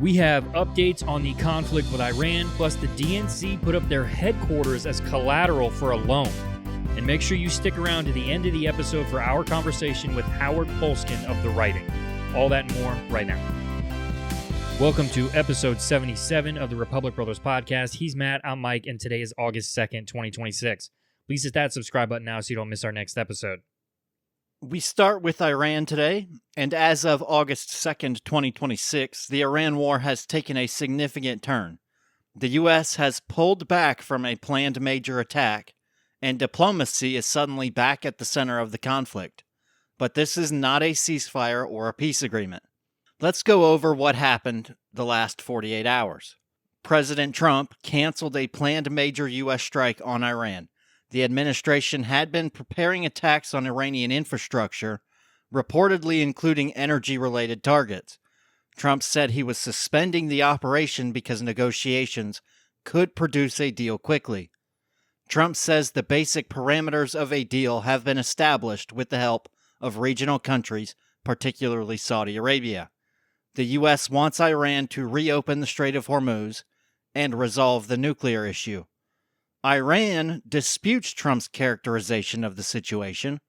We have updates on the conflict with Iran, plus the DNC put up their headquarters as collateral for a loan. And make sure you stick around to the end of the episode for our conversation with Howard Polskin of The Writing. All that and more right now. Welcome to episode 77 of the Republic Brothers podcast. He's Matt, I'm Mike, and today is August 2nd, 2026. Please hit that subscribe button now so you don't miss our next episode. We start with Iran today, and as of August 2nd, 2026, the Iran war has taken a significant turn. The U.S. has pulled back from a planned major attack, and diplomacy is suddenly back at the center of the conflict. But this is not a ceasefire or a peace agreement. Let's go over what happened the last 48 hours. President Trump canceled a planned major U.S. strike on Iran. The administration had been preparing attacks on Iranian infrastructure, reportedly including energy-related targets. Trump said he was suspending the operation because negotiations could produce a deal quickly. Trump says the basic parameters of a deal have been established with the help of regional countries, particularly Saudi Arabia. The U.S. wants Iran to reopen the Strait of Hormuz and resolve the nuclear issue. Iran disputes Trump's characterization of the situation.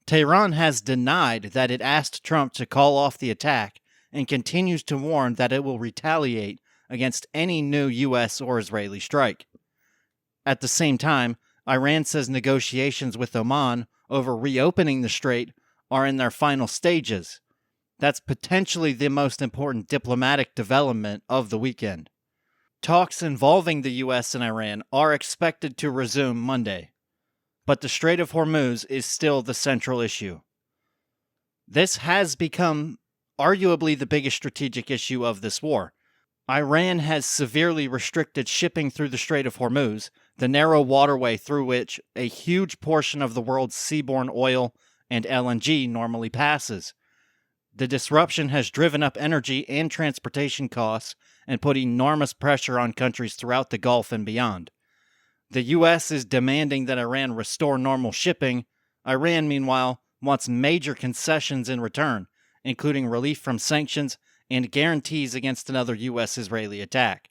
Tehran has denied that it asked Trump to call off the attack and continues to warn that it will retaliate against any new U.S. or Israeli strike. At the same time, Iran says negotiations with Oman over reopening the strait are in their final stages. That's potentially the most important diplomatic development of the weekend. Talks involving the U.S. and Iran are expected to resume Monday, but the Strait of Hormuz is still the central issue. This has become arguably the biggest strategic issue of this war. Iran has severely restricted shipping through the Strait of Hormuz, the narrow waterway through which a huge portion of the world's seaborne oil and LNG normally passes. The disruption has driven up energy and transportation costs and put enormous pressure on countries throughout the Gulf and beyond. The U.S. is demanding that Iran restore normal shipping. Iran, meanwhile, wants major concessions in return, including relief from sanctions and guarantees against another U.S.-Israeli attack.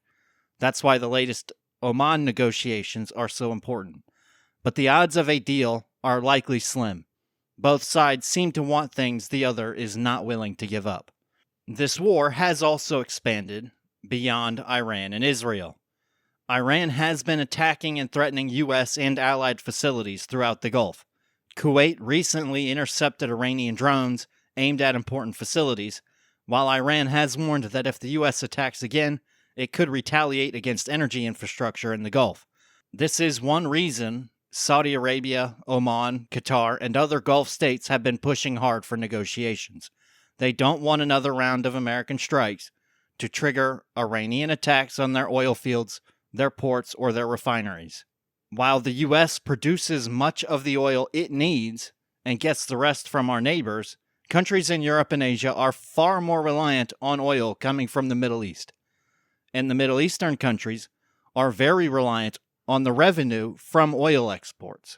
That's why the latest Oman negotiations are so important. But the odds of a deal are likely slim. Both sides seem to want things the other is not willing to give up. This war has also expanded beyond Iran and Israel. Iran has been attacking and threatening U.S. and allied facilities throughout the Gulf. Kuwait recently intercepted Iranian drones aimed at important facilities, while Iran has warned that if the U.S. attacks again, it could retaliate against energy infrastructure in the Gulf. This is one reason Saudi Arabia, Oman, Qatar, and other Gulf states have been pushing hard for negotiations. They don't want another round of American strikes to trigger Iranian attacks on their oil fields, their ports, or their refineries. While the U.S. produces much of the oil it needs and gets the rest from our neighbors, countries in Europe and Asia are far more reliant on oil coming from the Middle East. And the Middle Eastern countries are very reliant on the revenue from oil exports.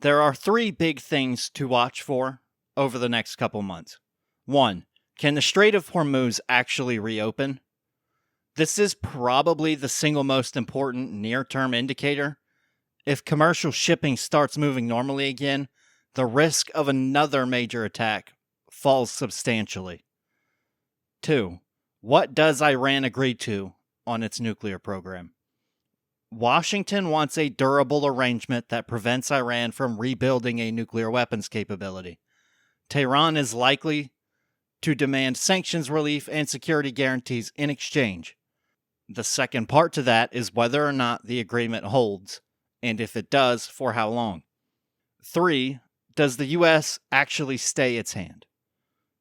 There are three big things to watch for over the next couple months. 1. Can the Strait of Hormuz actually reopen? This is probably the single most important near-term indicator. If commercial shipping starts moving normally again, the risk of another major attack falls substantially. 2. What does Iran agree to on its nuclear program? Washington wants a durable arrangement that prevents Iran from rebuilding a nuclear weapons capability. Tehran is likely to demand sanctions relief and security guarantees in exchange. The second part to that is whether or not the agreement holds, and if it does, for how long. 3. Does the U.S. actually stay its hand?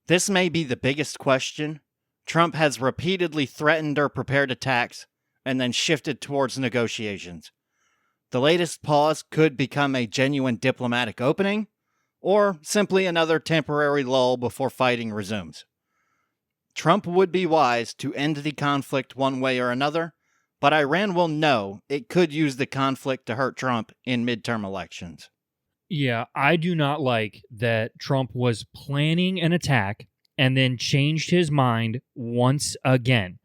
This may be the biggest question. Trump has repeatedly threatened or prepared attacks and then shifted towards negotiations. The latest pause could become a genuine diplomatic opening, or simply another temporary lull before fighting resumes. Trump would be wise to end the conflict one way or another, but Iran will know it could use the conflict to hurt Trump in midterm elections. Yeah, I do not like that Trump was planning an attack and then changed his mind once again.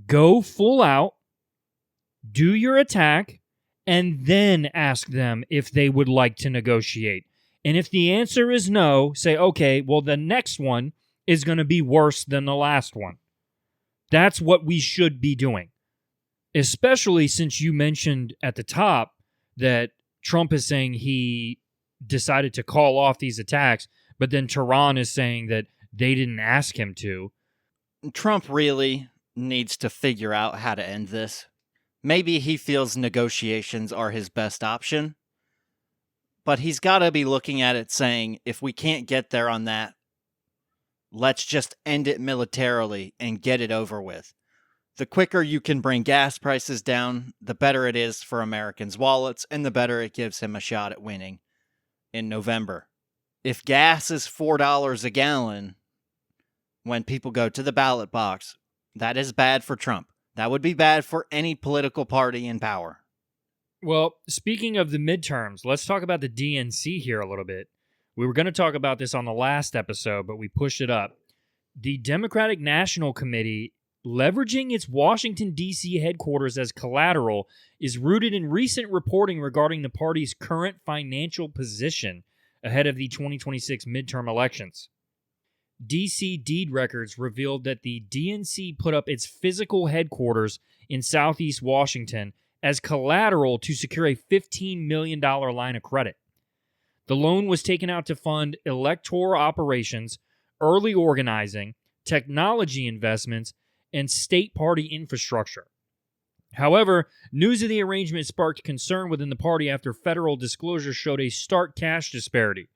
Go full out, do your attack, and then ask them if they would like to negotiate. And if the answer is no, say, okay, well, the next one is going to be worse than the last one. That's what we should be doing, especially since you mentioned at the top that Trump is saying he decided to call off these attacks, but then Tehran is saying that they didn't ask him to. Trump really needs to figure out how to end this. Maybe he feels negotiations are his best option, but he's got to be looking at it saying, if we can't get there on that, let's just end it militarily and get it over with. The quicker you can bring gas prices down, the better it is for Americans' wallets, and the better it gives him a shot at winning in November. If gas is $4 a gallon when people go to the ballot box, that is bad for Trump. That would be bad for any political party in power. Well, speaking of the midterms, let's talk about the DNC here a little bit. We were going to talk about this on the last episode, but we pushed it up. The Democratic National Committee, leveraging its Washington, D.C. headquarters as collateral, is rooted in recent reporting regarding the party's current financial position ahead of the 2026 midterm elections. D.C. deed records revealed that the DNC put up its physical headquarters in Southeast Washington as collateral to secure a $15 million line of credit. The loan was taken out to fund electoral operations, early organizing, technology investments, and state party infrastructure. However, news of the arrangement sparked concern within the party after federal disclosure showed a stark cash disparity.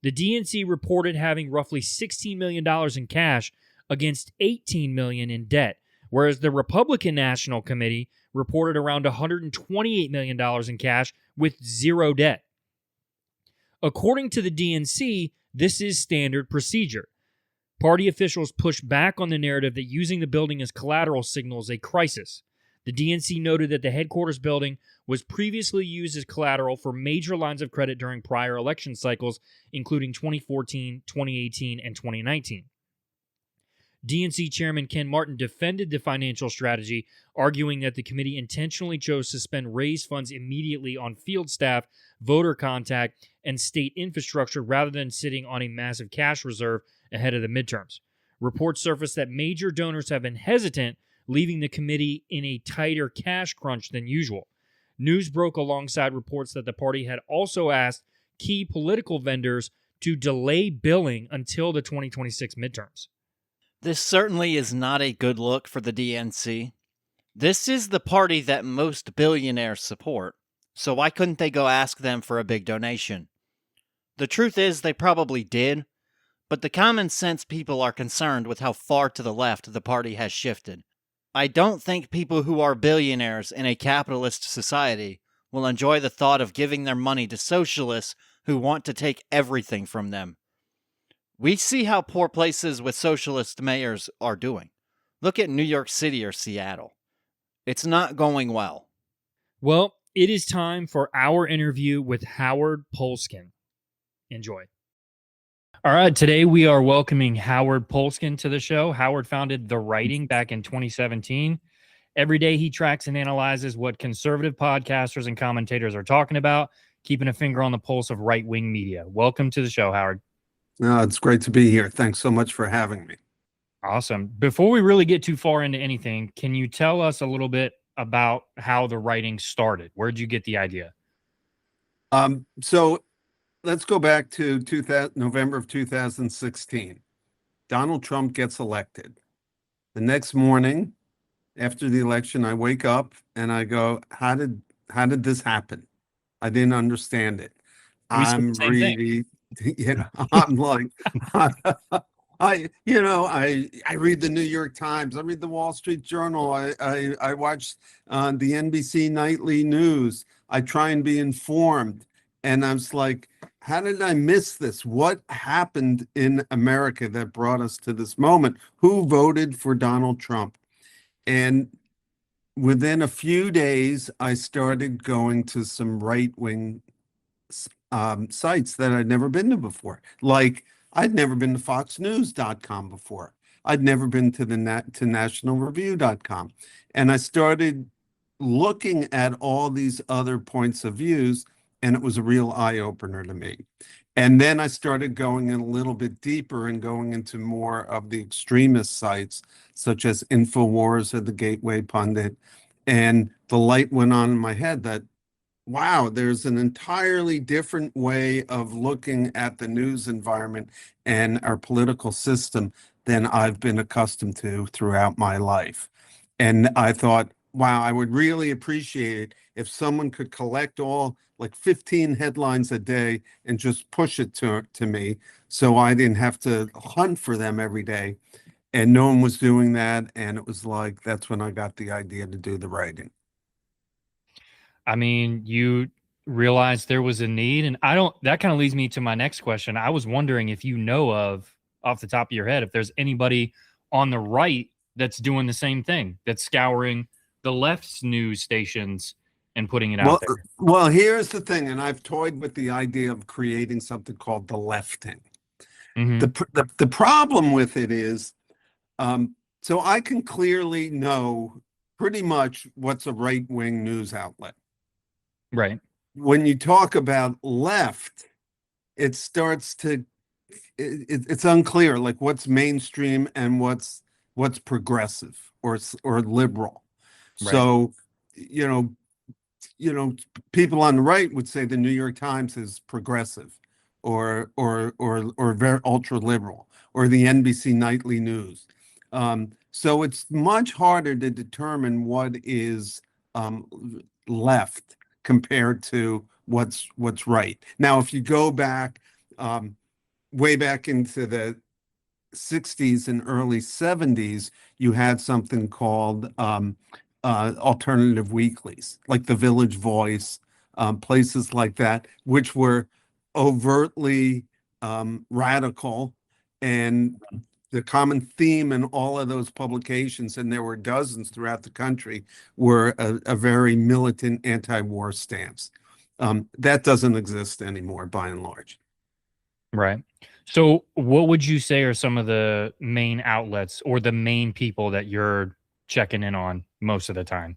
The DNC reported having roughly $16 million in cash against $18 million in debt, whereas the Republican National Committee reported around $128 million in cash with zero debt. According to the DNC, this is standard procedure. Party officials pushed back on the narrative that using the building as collateral signals a crisis. The DNC noted that the headquarters building was previously used as collateral for major lines of credit during prior election cycles, including 2014, 2018, and 2019. DNC Chairman Ken Martin defended the financial strategy, arguing that the committee intentionally chose to spend raised funds immediately on field staff, voter contact, and state infrastructure rather than sitting on a massive cash reserve ahead of the midterms. Reports surfaced that major donors have been hesitant, leaving the committee in a tighter cash crunch than usual. News broke alongside reports that the party had also asked key political vendors to delay billing until the 2026 midterms. This certainly is not a good look for the DNC. This is the party that most billionaires support, so why couldn't they go ask them for a big donation? The truth is they probably did, but the common sense people are concerned with how far to the left the party has shifted. I don't think people who are billionaires in a capitalist society will enjoy the thought of giving their money to socialists who want to take everything from them. We see how poor places with socialist mayors are doing. Look at New York City or Seattle. It's not going well. Well, it is time for our interview with Howard Polskin. Enjoy. All right, today we are welcoming Howard Polskin to the show. Howard founded The Writing back in 2017. Every day he tracks and analyzes what conservative podcasters and commentators are talking about, keeping a finger on the pulse of right-wing media. Welcome to the show, Howard. It's great to be here. Thanks so much for having me. Awesome. Before we really get too far into anything, can you tell us a little bit about how The Writing started? Where'd you get the idea? So let's go back to November of 2016. Donald Trump gets elected. The next morning after the election, I wake up and I go, how did this happen? I didn't understand it. I'm really, I'm like, I read the New York Times, I read the Wall Street Journal, I watch the NBC nightly news. I try and be informed. And I was like, how did I miss this? What happened in America that brought us to this moment? Who voted for Donald Trump? And within a few days, I started going to some right-wing sites that I'd never been to before. Like, I'd never been to foxnews.com before. I'd never been to to nationalreview.com. And I started looking at all these other points of views, and it was a real eye opener to me. And then I started going in a little bit deeper and going into more of the extremist sites, such as InfoWars or the Gateway Pundit. And the light went on in my head that, wow, there's an entirely different way of looking at the news environment and our political system than I've been accustomed to throughout my life. And I thought, wow, I would really appreciate it if someone could collect all like 15 headlines a day and just push it to me so I didn't have to hunt for them every day. And no one was doing that. And it was like, that's when I got the idea to do the writing. I mean, you realized there was a need, and that kind of leads me to my next question. I was wondering if you know of, off the top of your head, if there's anybody on the right that's doing the same thing, that's scouring the left's news stations and putting it out there. Well, here's the thing, and I've toyed with the idea of creating something called the lefting. The problem with it is, so I can clearly know pretty much what's a right-wing news outlet. Right. When you talk about left, it starts to, it's unclear, like what's mainstream and what's progressive or liberal. Right. So, people on the right would say the New York Times is progressive or very ultra liberal, or the NBC nightly news. So it's much harder to determine what is left compared to what's right. Now, if you go back way back into the 60s and early 70s, you had something called alternative weeklies, like the Village Voice, places like that, which were overtly radical. And the common theme in all of those publications, and there were dozens throughout the country, were a very militant anti-war stance. That doesn't exist anymore, by and large. Right. So what would you say are some of the main outlets or the main people that you're checking in on most of the time?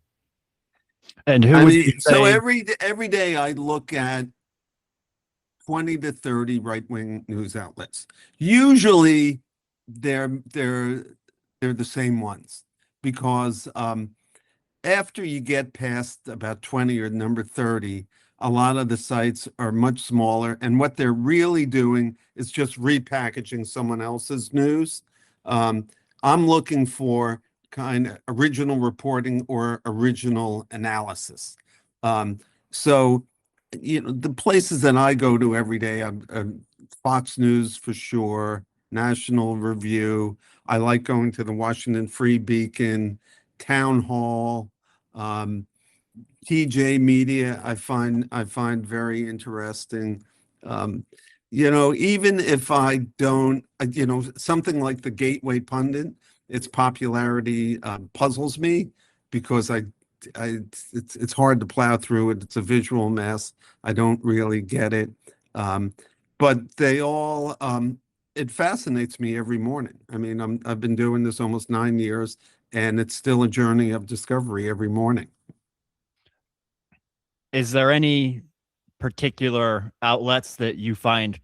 And who would you say? So every day I look at 20 to 30 right-wing news outlets. Usually they're the same ones, because after you get past about 20 or number 30, a lot of the sites are much smaller, and what they're really doing is just repackaging someone else's news. I'm looking for kind of original reporting or original analysis. So, the places that I go to every day, Fox News for sure, National Review. I like going to the Washington Free Beacon, Town Hall, TJ Media. I find very interesting. Even if I don't, something like the Gateway Pundit, its popularity puzzles me, because it's hard to plow through it. It's a visual mess. I don't really get it. But they all, it fascinates me every morning. I mean, I've been doing this almost 9 years, and it's still a journey of discovery every morning. Is there any particular outlets that you find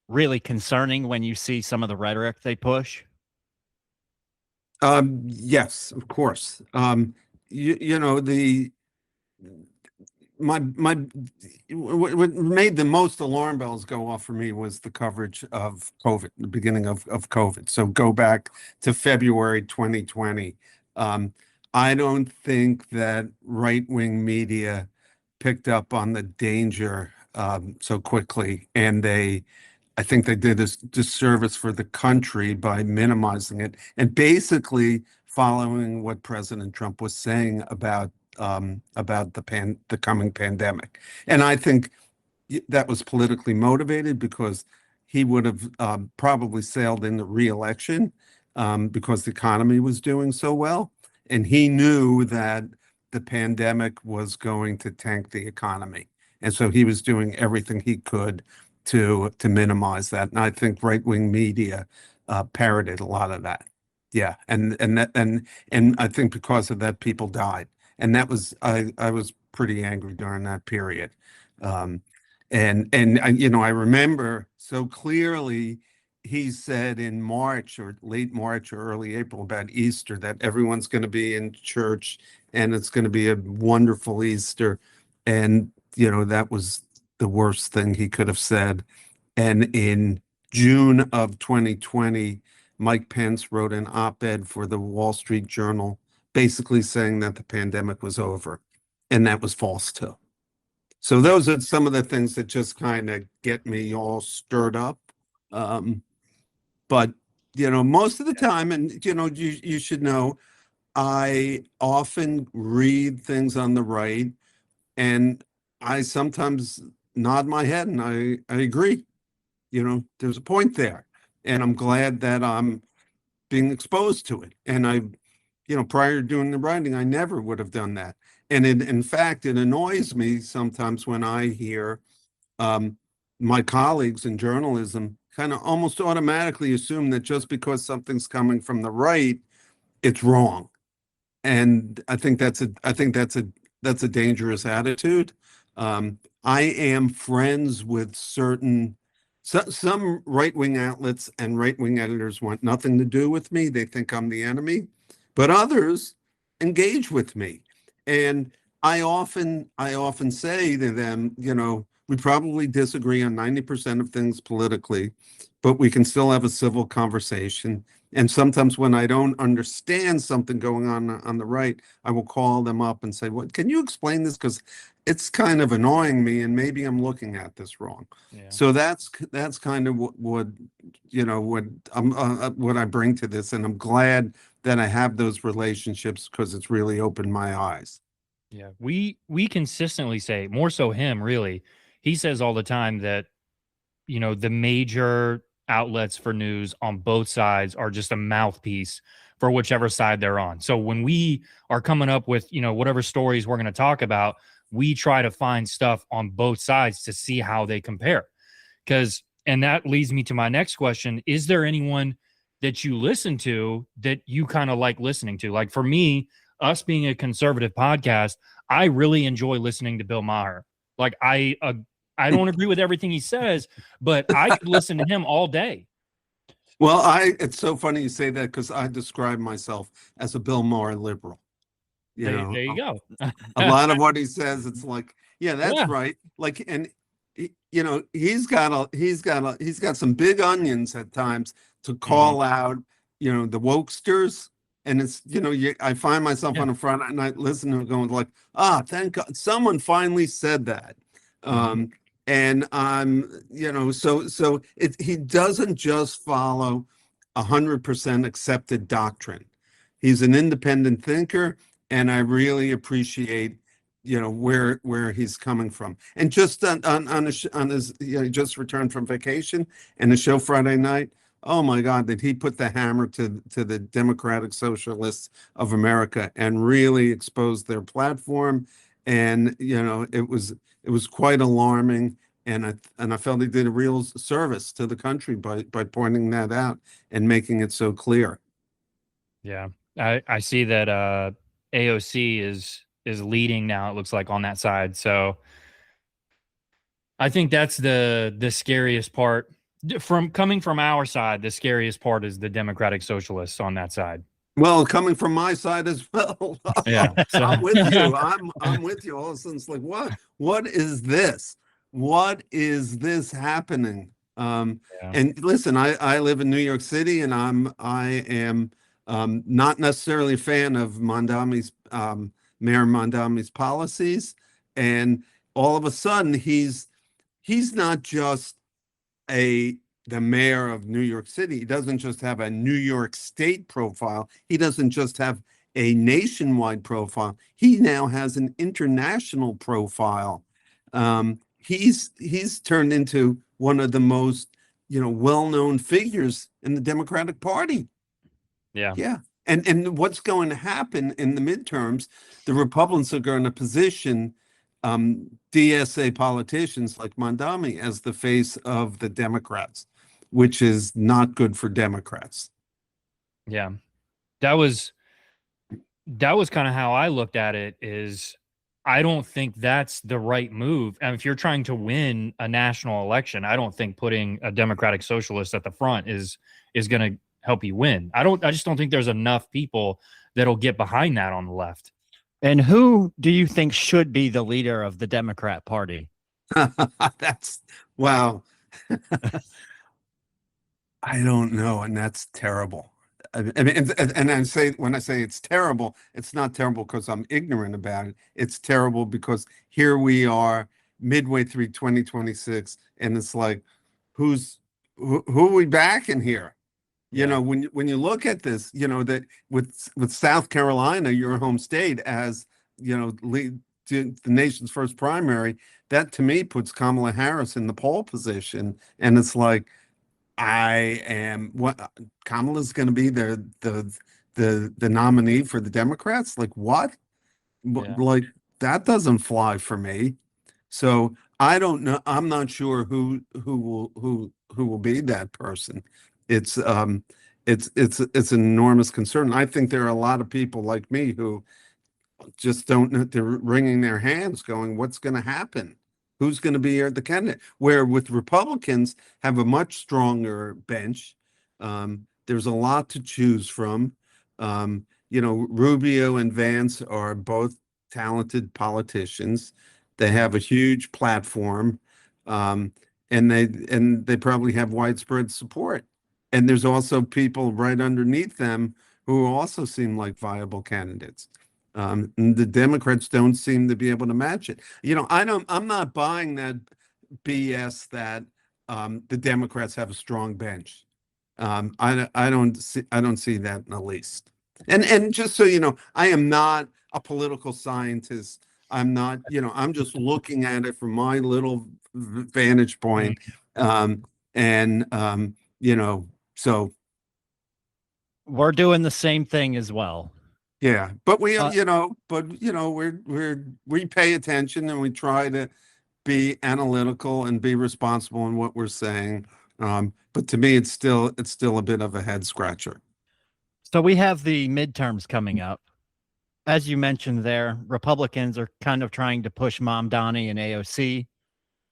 really concerning when you see some of the rhetoric they push? Yes, of course. What made the most alarm bells go off for me was the coverage of COVID, the beginning of COVID. So go back to February 2020. I don't think that right-wing media picked up on the danger so quickly, and I think they did a disservice for the country by minimizing it and basically following what President Trump was saying about the coming pandemic. And I think that was politically motivated, because he would have probably sailed in the re-election because the economy was doing so well, and he knew that the pandemic was going to tank the economy, and so he was doing everything he could to minimize that. And I think right-wing media parroted a lot of that. Yeah, and I think because of that, people died, and that was I was pretty angry during that period, um, I remember so clearly. He said in March or late March or early April about Easter that everyone's going to be in church and it's going to be a wonderful Easter, and that was the worst thing he could have said. And in June of 2020. Mike Pence wrote an op-ed for the Wall Street Journal, basically saying that the pandemic was over, and that was false too. So Yeah. those are some of the things that just kind of get me all stirred up. Um, but most of the time, and you should know, I often read things on the right, and I sometimes nod my head and I agree. There's a point there, and I'm glad that I'm being exposed to it. And prior to doing the writing, I never would have done that. And in fact, it annoys me sometimes when I hear um, my colleagues in journalism kind of almost automatically assume that just because something's coming from the right, it's wrong. And I think that's a dangerous attitude. I am friends with some right-wing outlets and right-wing editors want nothing to do with me. They think I'm the enemy, but others engage with me. And I often say to them, we probably disagree on 90% of things politically, but we can still have a civil conversation. And sometimes when I don't understand something going on the right, I will call them up and say, "What? Can you explain this? Because it's kind of annoying me, and maybe I'm looking at this wrong." Yeah. So that's kind of what I bring to this, and I'm glad that I have those relationships because it's really opened my eyes. Yeah. We consistently say, more so him, really. He says all the time that, the major outlets for news on both sides are just a mouthpiece for whichever side they're on. So when we are coming up with, whatever stories we're going to talk about, we try to find stuff on both sides to see how they compare. And that leads me to my next question. Is there anyone that you listen to that you kind of like listening to? Like for me, us being a conservative podcast, I really enjoy listening to Bill Maher. Like I don't agree with everything he says, but I could listen to him all day. Well, it's so funny you say that because I describe myself as a Bill Maher liberal. There you go. A lot of what he says, it's like, yeah, that's Yeah. right. Like, and he's got some big onions at times to call out, the wokesters. And it's, I find myself Yeah. on a Friday night listening to him going like, thank God someone finally said that. Mhm. And he doesn't just follow 100% accepted doctrine. He's an independent thinker, and I really appreciate where he's coming from. And just on his he just returned from vacation and the show Friday night. Oh my God, did he put the hammer to the Democratic Socialists of America and really expose their platform? And it was quite alarming, and I felt he did a real service to the country by pointing that out and making it so clear. Yeah. I see that AOC is leading now, it looks like, on that side. So I think that's the scariest part. From coming from our side, the scariest part is the Democratic Socialists on that side. Well, coming from my side as well, Yeah. So I'm with you. I'm with you. All of a sudden, it's like, what is this? What is this happening? yeah. And listen, I live in New York City, and I am not necessarily a fan of Mayor Mondami's policies. And all of a sudden, he's not just the mayor of New York City. He doesn't just have a New York State profile. He doesn't just have a nationwide profile. He now has an international profile. He's turned into one of the most well-known figures in the Democratic Party. Yeah. Yeah. And what's going to happen in the midterms, the Republicans are going to position DSA politicians like Mondami as the face of the Democrats, which is not good for Democrats. Yeah. that was kind of how I looked at it. Is I don't think that's the right move. And if you're trying to win a national election, I don't think putting a Democratic Socialist at the front is going to help you win. I just don't think there's enough people that'll get behind that on the left. And who do you think should be the leader of the Democrat Party? That's wow. I don't know, and that's terrible. I mean, and I say when I say it's terrible, it's not terrible because I'm ignorant about it. It's terrible because here we are midway through 2026, and it's like, who are we backing here? You know, when you look at this, you know that with South Carolina, your home state, as you know, lead to the nation's first primary, that to me puts Kamala Harris in the pole position, and it's like. Kamala's going to be the nominee for the Democrats? Like what? Yeah. Like that doesn't fly for me. So I don't know. I'm not sure who will be that person. It's an enormous concern. I think there are a lot of people like me who just don't know. They're wringing their hands, going, "What's going to happen? Who's going to be the candidate?" Where with Republicans have a much stronger bench. There's a lot to choose from. You know, Rubio and Vance are both talented politicians. They have a huge platform, and they probably have widespread support. And there's also people right underneath them who also seem like viable candidates. And the Democrats don't seem to be able to match it. You know, I'm not buying that BS that the Democrats have a strong bench. I don't see that in the least. And just so you know, I am not a political scientist. I'm not, you know, I'm just looking at it from my little vantage point. You know, so We're doing the same thing as well. yeah, but we we pay attention and we try to be analytical and be responsible in what we're saying. But to me, it's still a bit of a head scratcher. So we have the midterms coming up. As you mentioned there, Republicans are kind of trying to push Mamdani and AOC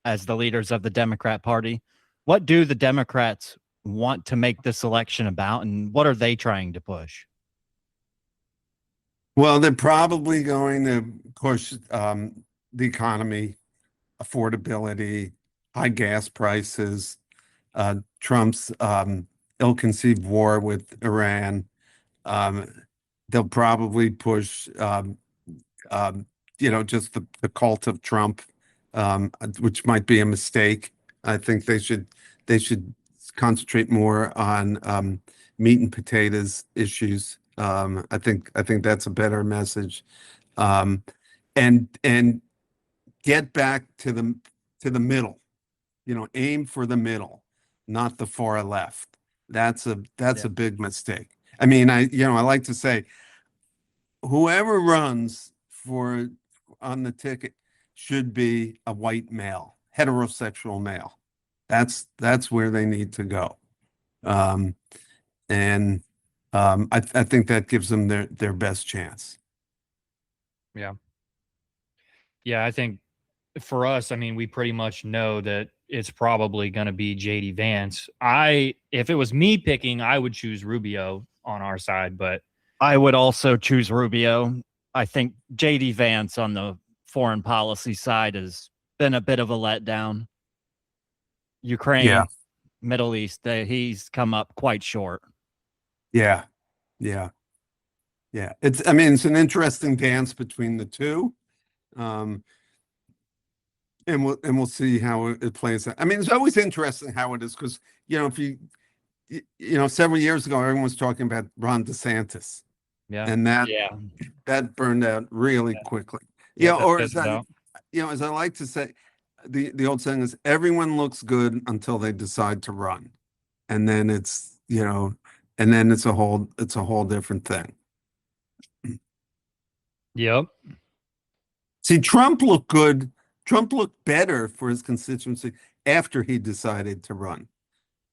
as the leaders of the Democrat Party. What do the Democrats want to make this election about, and what are they trying to push? Well, they're probably going to push the economy, affordability, high gas prices, Trump's ill-conceived war with Iran. They'll probably push, just the cult of Trump, which might be a mistake. I think they should concentrate more on meat and potatoes issues. I think that's a better message, and get back to the middle. You know, aim for the middle, not the far left. That's a big mistake. I mean, I like to say, whoever runs on the ticket should be a white male, heterosexual male. That's where they need to go. I think that gives them their best chance. Yeah. Yeah, I think for us, I mean, we pretty much know that it's probably going to be JD Vance. If it was me picking, I would choose Rubio on our side, but I would also choose Rubio. I think JD Vance on the foreign policy side has been a bit of a letdown. Ukraine, Yeah. Middle East, he's come up quite short. Yeah. It's an interesting dance between the two. And we'll see how it plays out. I mean, it's always interesting how it is because, several years ago, everyone was talking about Ron DeSantis. yeah. And that burned out really quickly. Yeah, or as I like to say, the old saying is everyone looks good until they decide to run. And then it's a whole different thing. Yep. See, Trump looked good. Trump looked better for his constituency after he decided to run.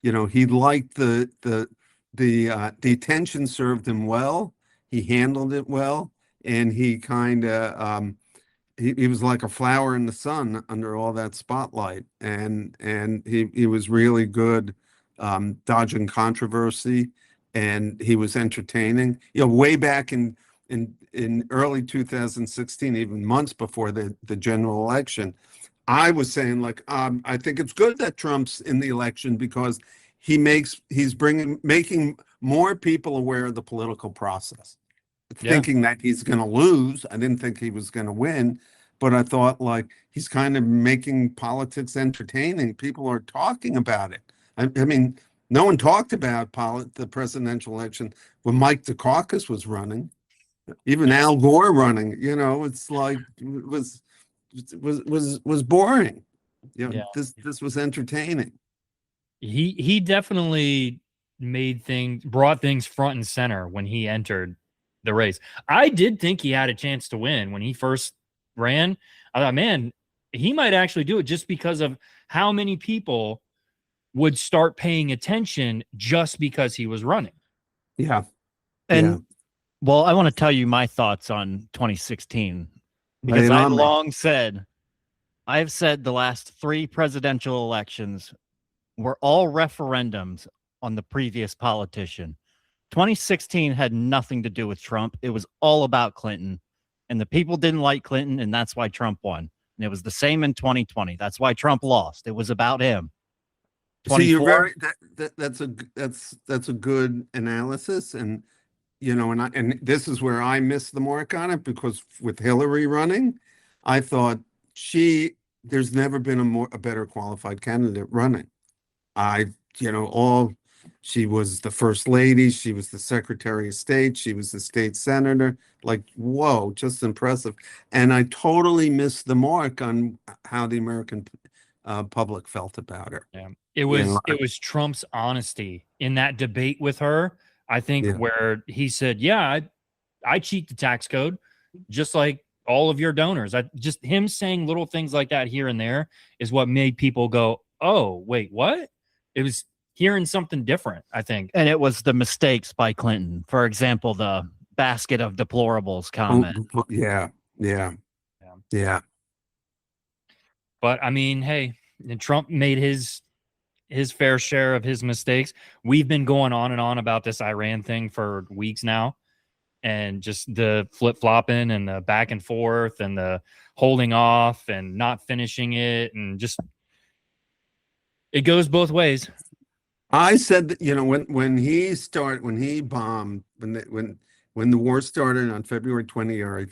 You know, he liked the the attention served him well. He handled it well, and he kind of he was like a flower in the sun under all that spotlight, and he was really good dodging controversy, and he was entertaining. Way back in early 2016, even months before the general election, I was saying, like, I think it's good that Trump's in the election because he's making more people aware of the political process. Yeah. Thinking that he's going to lose, I didn't think he was going to win, but I thought, like, he's kind of making politics entertaining. People are talking about it. I mean, no one talked about the presidential election when Mike Dukakis was running, even Al Gore running. It's like it was boring. Yeah. This was entertaining. He definitely brought things front and center when he entered the race. I did think he had a chance to win when he first ran. I thought, man, he might actually do it just because of how many people would start paying attention just because he was running. Yeah. And well, I want to tell you my thoughts on 2016 because I've said the last 3 presidential elections were all referendums on the previous politician. 2016 had nothing to do with Trump. It was all about Clinton, and the people didn't like Clinton, and that's why Trump won. And it was the same in 2020. That's why Trump lost. It was about him. So you're that's a good analysis, and and this is where I missed the mark on it, because with Hillary running, I thought there's never been a better qualified candidate running. She was the first lady, she was the Secretary of State, she was the state senator. Like, whoa, just impressive. And I totally missed the mark on how the American public felt about her. Yeah. It was Trump's honesty in that debate with her. I think where he said, "Yeah, I cheat the tax code, just like all of your donors." Just him saying little things like that here and there is what made people go, "Oh, wait, what?" It was hearing something different, I think. And it was the mistakes by Clinton. For example, the basket of deplorables comment. Yeah. But I mean, hey, Trump made his fair share of his mistakes. We've been going on and on about this Iran thing for weeks now, and just the flip-flopping and the back and forth and the holding off and not finishing it, and just it goes both ways. I said that, when he bombed, when the war started on February 20th,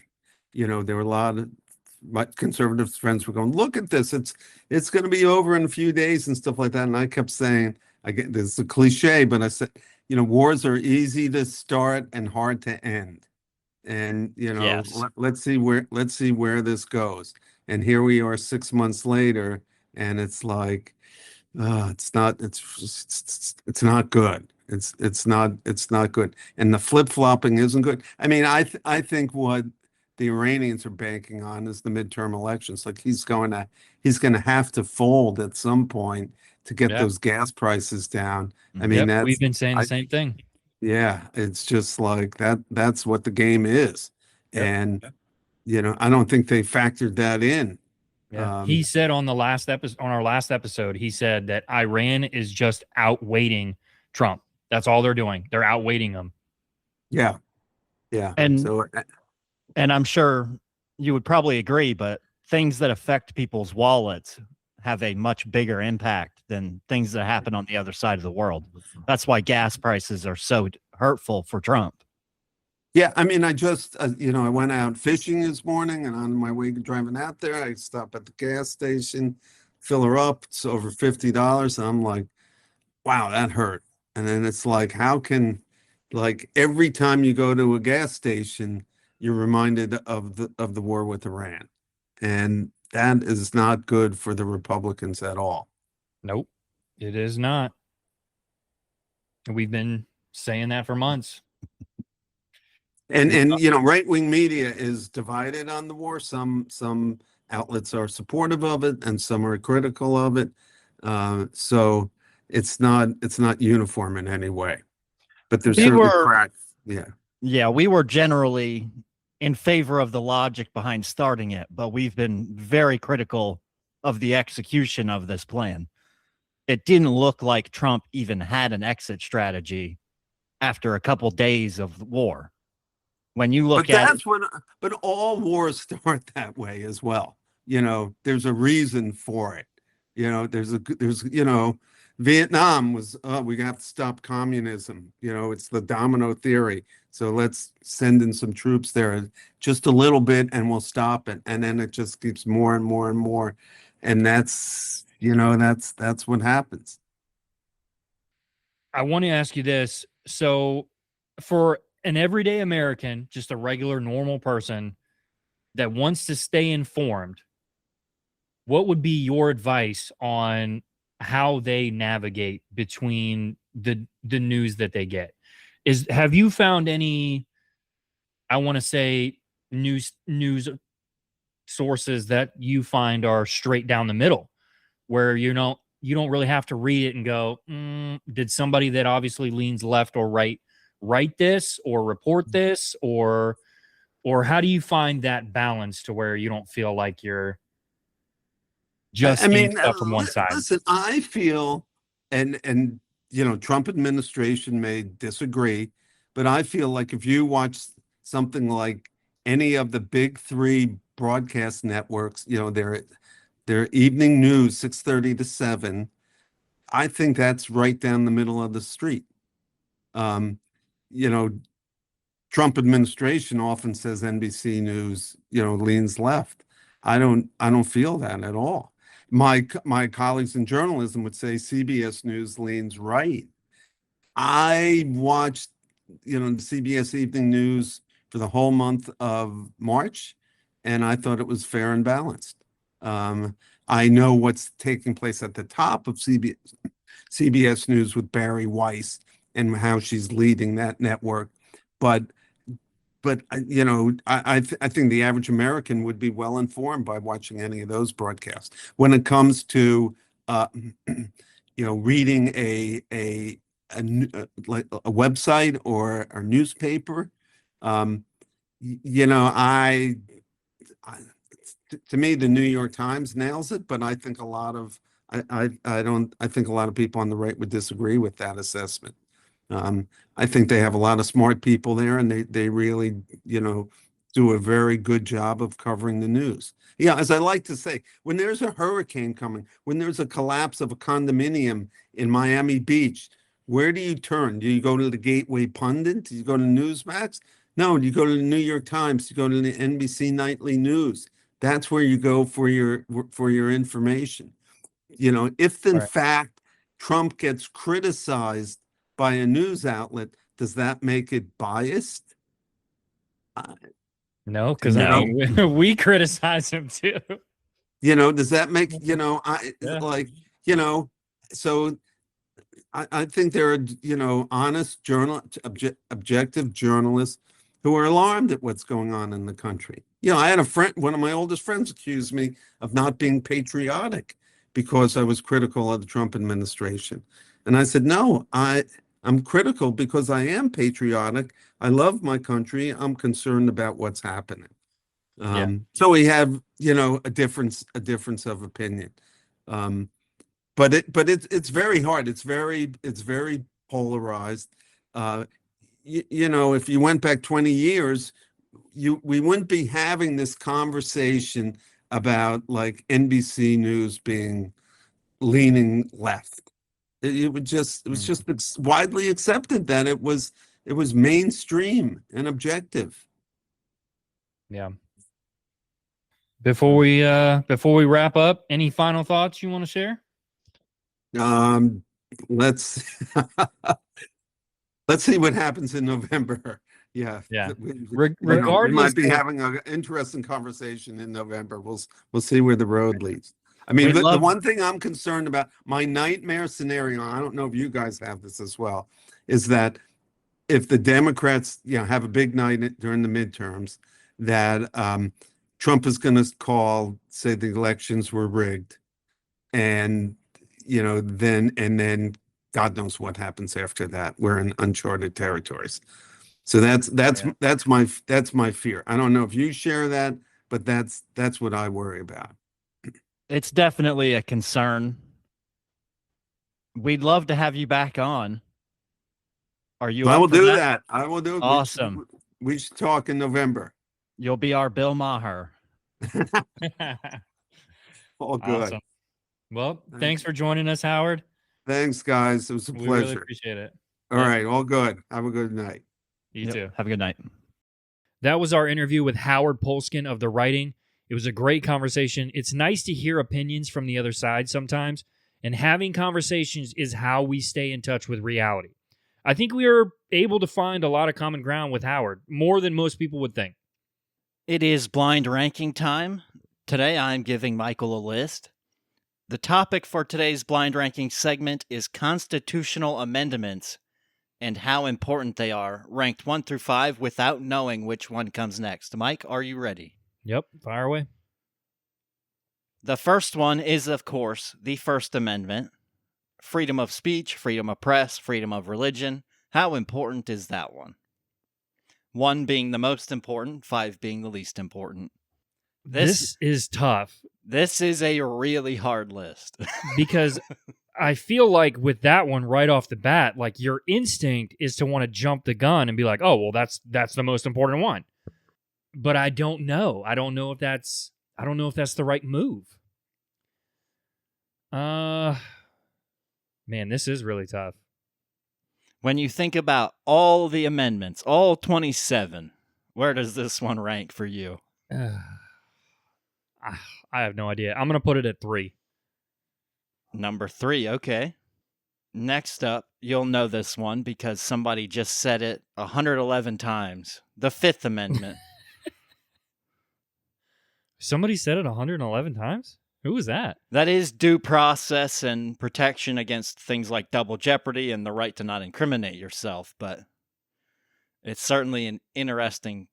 there were a lot of my conservative friends were going, "Look at this, it's going to be over in a few days," and stuff like that. And I kept saying, this is a cliche, but I said, wars are easy to start and hard to end. And Yes. let's see where this goes. And here we are 6 months later, and it's like, it's not good. It's not good. And the flip-flopping isn't good. I mean, I think what the Iranians are banking on is the midterm elections. Like, he's going to have to fold at some point to get those gas prices down. I mean, we've been saying the same thing. Yeah, it's just like that. That's what the game is. And I don't think they factored that in. Yeah. He said on our last episode, he said that Iran is just outweighting Trump. That's all they're doing. They're outweighting him. Yeah. And I'm sure you would probably agree, but things that affect people's wallets have a much bigger impact than things that happen on the other side of the world. That's why gas prices are so hurtful for Trump. Yeah, I mean, I just, I went out fishing this morning, and on my way driving out there, I stop at the gas station, fill her up. It's over $50. And I'm like, wow, that hurt. And then it's like, how can, like, every time you go to a gas station, you're reminded of the war with Iran. And that is not good for the Republicans at all. Nope, it is not. We've been saying that for months. And right-wing media is divided on the war. Some outlets are supportive of it, and some are critical of it. So it's not uniform in any way. but there's We certainly were, cracks. Yeah. yeah, we were generally in favor of the logic behind starting it, but we've been very critical of the execution of this plan. It didn't look like Trump even had an exit strategy after a couple days of the war. When you look But at that's when, but all wars start that way as well. There's a reason for it. Vietnam was, oh, we have to stop communism. It's the domino theory. So let's send in some troops there, just a little bit, and we'll stop it. And then it just keeps more and more and more. And that's what happens. I want to ask you this. So, for an everyday American, just a regular, normal person that wants to stay informed, what would be your advice on how they navigate between the news that they get? Have you found any, I want to say, news sources that you find are straight down the middle, where you don't really have to read it and go, did somebody that obviously leans left or right write this or report this, or how do you find that balance to where you don't feel like you're just I seeing mean, stuff from one side? listen, I feel, and Trump administration may disagree, but I feel like if you watch something like any of the big three broadcast networks, their evening news, 6:30 to 7, I think that's right down the middle of the street. Um, you know, Trump administration often says NBC News, leans left. I don't feel that at all. My colleagues in journalism would say CBS News leans right. I watched, the CBS Evening News for the whole month of March, and I thought it was fair and balanced. I know what's taking place at the top of CBS News with Barry Weiss and how she's leading that network, but I think the average American would be well informed by watching any of those broadcasts. When it comes to reading like a website or a newspaper, to me the New York Times nails it, but I think a lot of I think a lot of people on the right would disagree with that assessment. I think they have a lot of smart people there, and they really, do a very good job of covering the news. Yeah, as I like to say, when there's a hurricane coming, when there's a collapse of a condominium in Miami Beach, where do you turn? Do you go to the Gateway Pundit? Do you go to Newsmax? No, you go to the New York Times. You go to the NBC Nightly News. That's where you go for your information. If in Right. fact Trump gets criticized by a news outlet, does that make it biased? No, because I No. mean, we criticize him too. Does that make, Yeah. like, so I think there are, honest objective journalists who are alarmed at what's going on in the country. I had a friend, one of my oldest friends accused me of not being patriotic because I was critical of the Trump administration. And I said, no, I'm critical because I am patriotic. I love my country. I'm concerned about what's happening. Yeah. So we have, a difference of opinion. But it's very hard. It's very polarized. If you went back 20 years, we wouldn't be having this conversation about like NBC News being leaning left. It was just widely accepted that it was mainstream and objective. Yeah. Before we wrap up, any final thoughts you want to share? Let's let's see what happens in November. Yeah. Yeah. We Regardless, might be having an interesting conversation in November. We'll see where the road leads. I mean, the one thing I'm concerned about, my nightmare scenario, I don't know if you guys have this as well, is that if the Democrats, have a big night during the midterms, that Trump is going to say the elections were rigged, and then God knows what happens after that. We're in uncharted territories. So that's my fear. I don't know if you share that, but that's what I worry about. It's definitely a concern. We'd love to have you back on. Are you? I up will for do that? that. I will do it. Awesome. We should talk in November. You'll be our Bill Maher. All good. Awesome. Well, thanks for joining us, Howard. Thanks, guys. It was a We pleasure. really appreciate it. All right. All good. Have a good night. You too. Have a good night. That was our interview with Howard Polskin of The Writing. It was a great conversation. It's nice to hear opinions from the other side sometimes, and having conversations is how we stay in touch with reality. I think we are able to find a lot of common ground with Howard, more than most people would think. It is blind ranking time. Today I'm giving Michael a list. The topic for today's blind ranking segment is constitutional amendments and how important they are, ranked 1 through 5 without knowing which one comes next. Mike, are you ready? Yep, fire away. The first one is, of course, the First Amendment. Freedom of speech, freedom of press, freedom of religion. How important is that one? 1 being the most important, 5 being the least important. This is tough. This is a really hard list. Because I feel like with that one right off the bat, like your instinct is to want to jump the gun and be like, oh, well, that's the most important one. But I don't know. I don't know if that's the right move. Man, this is really tough. When you think about all the amendments, all 27, where does this one rank for you? I have no idea. I'm going to put it at 3. Number 3, okay. Next up, you'll know this one because somebody just said it 111 times. The Fifth Amendment. Somebody said it 111 times? Who was that? That is due process and protection against things like double jeopardy and the right to not incriminate yourself, but it's certainly an interesting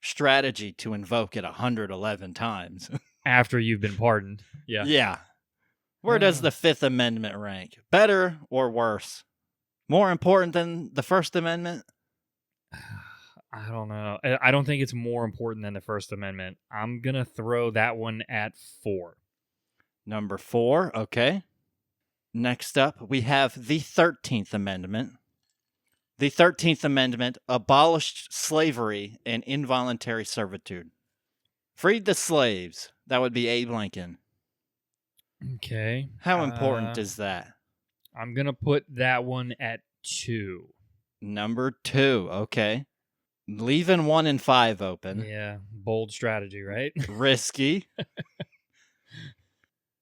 strategy to invoke it 111 times. After you've been pardoned. Yeah. Yeah. Where does the Fifth Amendment rank? Better or worse? More important than the First Amendment? I don't know. I don't think it's more important than the First Amendment. I'm going to throw that one at 4. Number 4, okay. Next up, we have the 13th Amendment. The 13th Amendment abolished slavery and involuntary servitude. Freed the slaves. That would be Abe Lincoln. Okay. How important is that? I'm going to put that one at 2. Number 2, okay. Leaving 1 and 5 open. Yeah, bold strategy, right? Risky.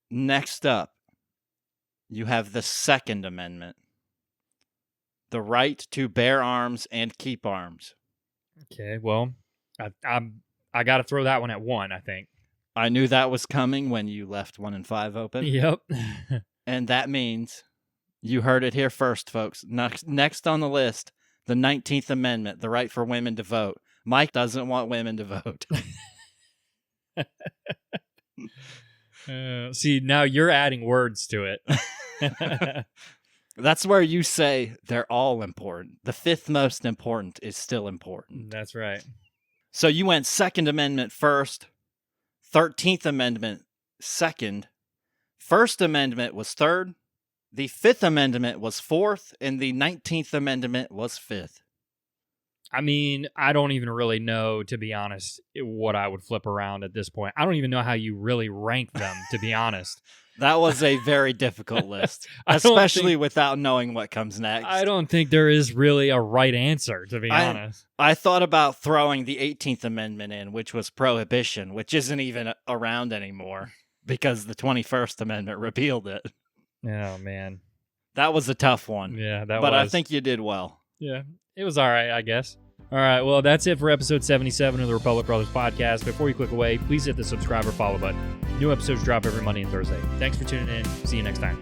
Next up, you have the Second Amendment. The right to bear arms and keep arms. Okay, well, I got to throw that one at 1, I think. I knew that was coming when you left 1 and 5 open. Yep. And that means you heard it here first, folks. Next on the list, the 19th Amendment, the right for women to vote. Mike doesn't want women to vote. See, now you're adding words to it. That's where you say they're all important. The 5th most important is still important. That's right. So you went Second Amendment first, 13th Amendment second, First Amendment was third, the 5th Amendment was 4th, and the 19th Amendment was 5th. I mean, I don't even really know, to be honest, what I would flip around at this point. I don't even know how you really rank them, to be honest. That was a very difficult list, especially without knowing what comes next. I don't think there is really a right answer, to be honest. I thought about throwing the 18th Amendment in, which was prohibition, which isn't even around anymore because the 21st Amendment repealed it. Oh, man. That was a tough one. Yeah, But I think you did well. Yeah, it was all right, I guess. All right, well, that's it for episode 77 of the Republic Brothers podcast. Before you click away, please hit the subscribe or follow button. New episodes drop every Monday and Thursday. Thanks for tuning in. See you next time.